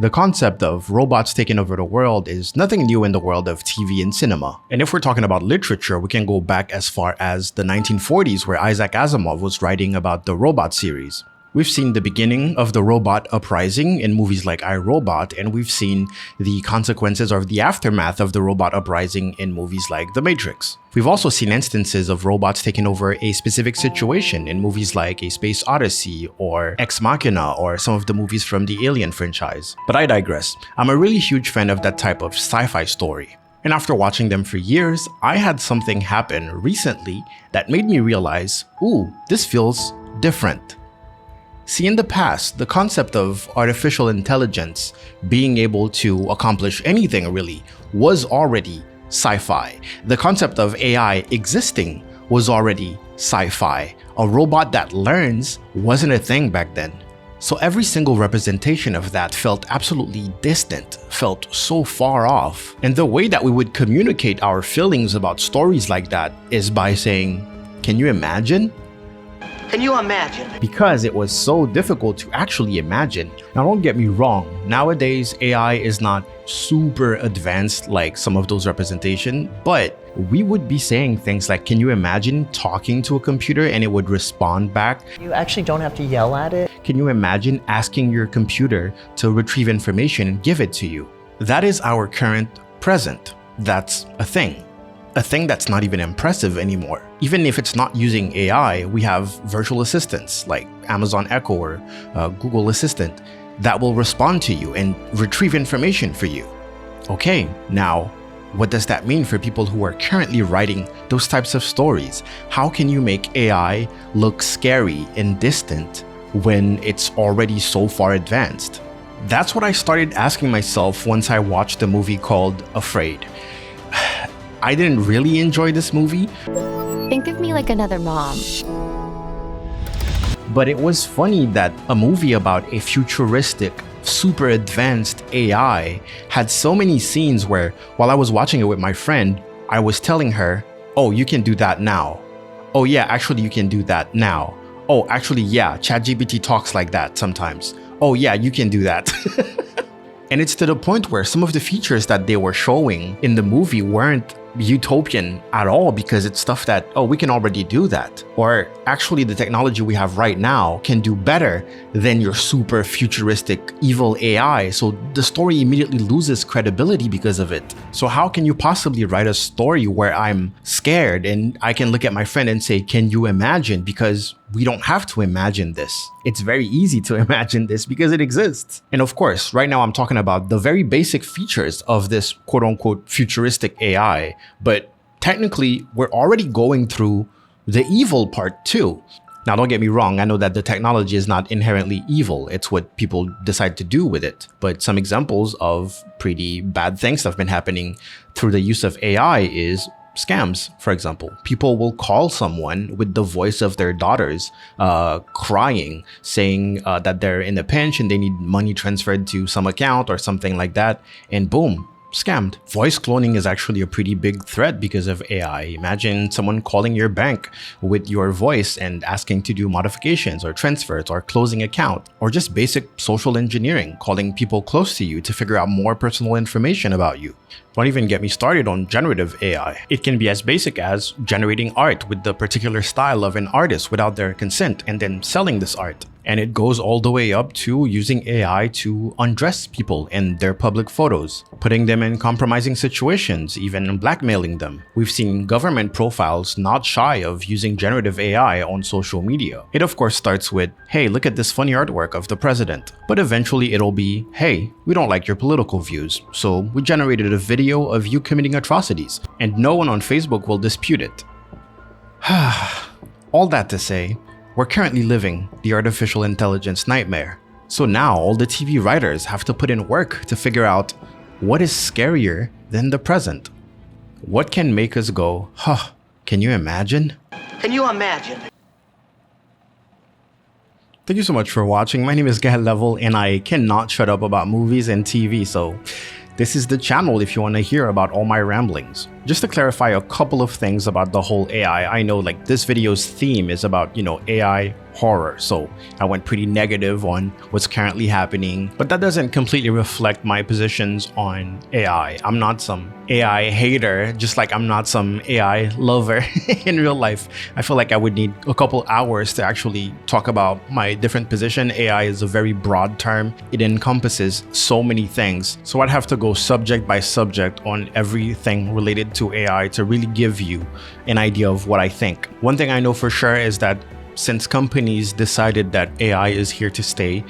The concept of robots taking over the world is nothing new in the world of TV and cinema. And if we're talking about literature, we can go back as far as the 1940s, where Isaac Asimov was writing about the Robot series. We've seen the beginning of the robot uprising in movies like I, Robot, and we've seen the consequences or the aftermath of the robot uprising in movies like The Matrix. We've also seen instances of robots taking over a specific situation in movies like A Space Odyssey or Ex Machina or some of the movies from the Alien franchise. But I digress. I'm a really huge fan of that type of sci-fi story. And after watching them for years, I had something happen recently that made me realize, ooh, this feels different. See, in the past, the concept of artificial intelligence being able to accomplish anything really was already sci-fi. The concept of AI existing was already sci-fi. A robot that learns wasn't a thing back then. So every single representation of that felt absolutely distant, felt so far off. And the way that we would communicate our feelings about stories like that is by saying, "Can you imagine?" Can you imagine? Because it was so difficult to actually imagine. Now, don't get me wrong, nowadays AI is not super advanced like some of those representations, but we would be saying things like, can you imagine talking to a computer and it would respond back? You actually don't have to yell at it. Can you imagine asking your computer to retrieve information and give it to you? That is our current present. That's a thing. A thing that's not even impressive anymore. Even if it's not using AI, we have virtual assistants like Amazon Echo or Google Assistant that will respond to you and retrieve information for you. Okay, now, what does that mean for people who are currently writing those types of stories? How can you make AI look scary and distant when it's already so far advanced? That's what I started asking myself once I watched a movie called Afraid. I didn't really enjoy this movie. Think of me like another mom. But it was funny that a movie about a futuristic, super advanced AI had so many scenes where, while I was watching it with my friend, I was telling her, oh, you can do that now. Oh yeah, actually you can do that now. Oh, actually yeah, ChatGPT talks like that sometimes. Oh yeah, you can do that. And it's to the point where some of the features that they were showing in the movie weren't utopian at all, because it's stuff that, oh, we can already do that. Or actually the technology we have right now can do better than your super futuristic evil AI. So the story immediately loses credibility because of it. So how can you possibly write a story where I'm scared and I can look at my friend and say, can you imagine? Because we don't have to imagine this. It's very easy to imagine this because it exists. And of course, right now I'm talking about the very basic features of this quote unquote futuristic AI, but technically we're already going through the evil part too. Now, don't get me wrong, I know that the technology is not inherently evil. It's what people decide to do with it. But some examples of pretty bad things that have been happening through the use of AI is scams, for example. People will call someone with the voice of their daughters crying, saying that they're in a pinch and they need money transferred to some account or something like that. And boom, scammed. Voice cloning is actually a pretty big threat because of AI. Imagine someone calling your bank with your voice and asking to do modifications or transfers or closing account, or just basic social engineering, calling people close to you to figure out more personal information about you. Don't even get me started on generative AI. It can be as basic as generating art with the particular style of an artist without their consent and then selling this art. And it goes all the way up to using AI to undress people in their public photos, putting them in compromising situations, even blackmailing them. We've seen government profiles not shy of using generative AI on social media. It of course starts with, hey, look at this funny artwork of the president. But eventually it'll be, hey, we don't like your political views, so we generated a video of you committing atrocities, and no one on Facebook will dispute it. All that to say, we're currently living the artificial intelligence nightmare. So now all the TV writers have to put in work to figure out what is scarier than the present. What can make us go, huh, can you imagine? Can you imagine? Thank you so much for watching. My name is Gahel Level and I cannot shut up about movies and TV, so this is the channel if you want to hear about all my ramblings. Just to clarify a couple of things about the whole AI, I know like this video's theme is about, AI horror. So I went pretty negative on what's currently happening, but that doesn't completely reflect my positions on AI. I'm not some AI hater, just like I'm not some AI lover in real life. I feel like I would need a couple hours to actually talk about my different position. AI is a very broad term. It encompasses so many things. So I'd have to go subject by subject on everything related to AI to really give you an idea of what I think. One thing I know for sure is that since companies decided that AI is here to stay,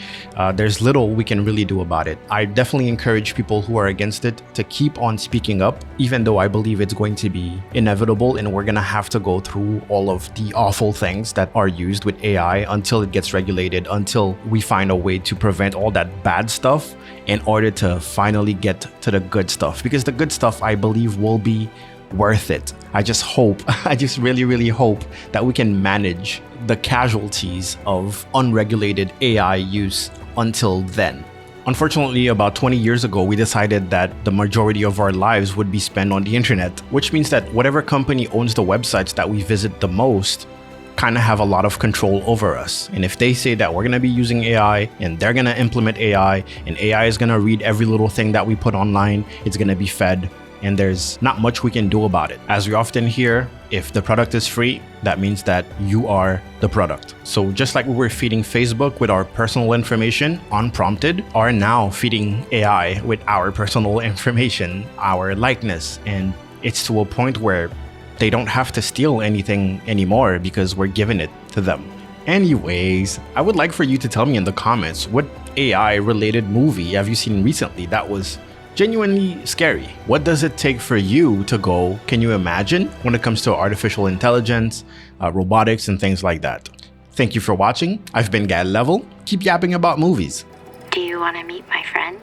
there's little we can really do about it. I definitely encourage people who are against it to keep on speaking up, even though I believe it's going to be inevitable and we're going to have to go through all of the awful things that are used with AI until it gets regulated, until we find a way to prevent all that bad stuff in order to finally get to the good stuff. Because the good stuff, I believe, will be worth it. I just really, really hope that we can manage the casualties of unregulated AI use until then. Unfortunately, about 20 years ago, we decided that the majority of our lives would be spent on the internet, which means that whatever company owns the websites that we visit the most kind of have a lot of control over us. And if they say that we're going to be using AI and they're going to implement AI and AI is going to read every little thing that we put online, it's going to be fed, and there's not much we can do about it. As we often hear, if the product is free, that means that you are the product. So just like we were feeding Facebook with our personal information unprompted, are now feeding AI with our personal information, our likeness. And it's to a point where they don't have to steal anything anymore because we're giving it to them. Anyways, I would like for you to tell me in the comments, what AI related movie have you seen recently that was genuinely scary? What does it take for you to go, can you imagine, when it comes to artificial intelligence, robotics, and things like that? Thank you for watching. I've been Gal Level. Keep yapping about movies. Do you want to meet my friends?